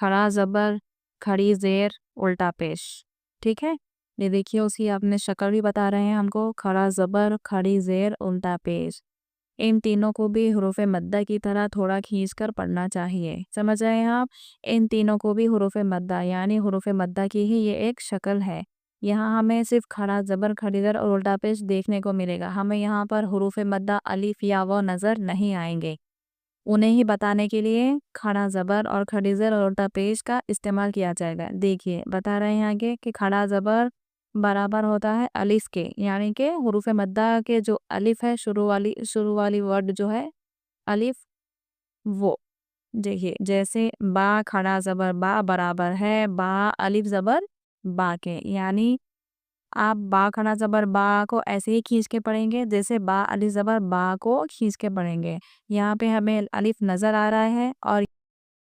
खड़ा ज़बर, खड़ी ज़ेर, उल्टा पेश। ठीक है, ये देखिए उसकी आपने शक्ल भी बता रहे हैं हमको, खड़ा ज़बर, खड़ी ज़ेर, उल्टा पेश। इन तीनों को भी हुरूफ़ मद्दा की तरह थोड़ा खींच कर पढ़ना चाहिए। समझ रहे हैं आप? इन तीनों को भी हुरूफ़ मद्दा यानी हुरूफ़ मद्दा की ही ये एक शक्ल है। यहाँ हमें सिर्फ खड़ा ज़बर, खड़ी ज़ेर और उल्टा पेश देखने को मिलेगा। हमें यहाँ पर हुरूफ़ मद्दा अलिफ या व नज़र नहीं आएंगे। उन्हें ही बताने के लिए खड़ा ज़बर और खड़ी ज़ेर और उल्टा पेश का इस्तेमाल किया जाएगा। देखिए बता रहे हैं आगे कि खड़ा ज़बर बराबर होता है अलिफ के, यानी कि हुरूफ़ मद्दा के जो अलिफ है शुरू वाली वर्ड जो है अलिफ, वो देखिए जैसे बा खड़ा ज़बर बा बराबर है बा अलिफ ज़बर बा के, यानी आप बा खड़ा ज़बर बा को ऐसे ही खींच के पढ़ेंगे जैसे बा अलिफ ज़बर बा को खींच के पढ़ेंगे। यहाँ पे हमें अलिफ नज़र आ रहा है और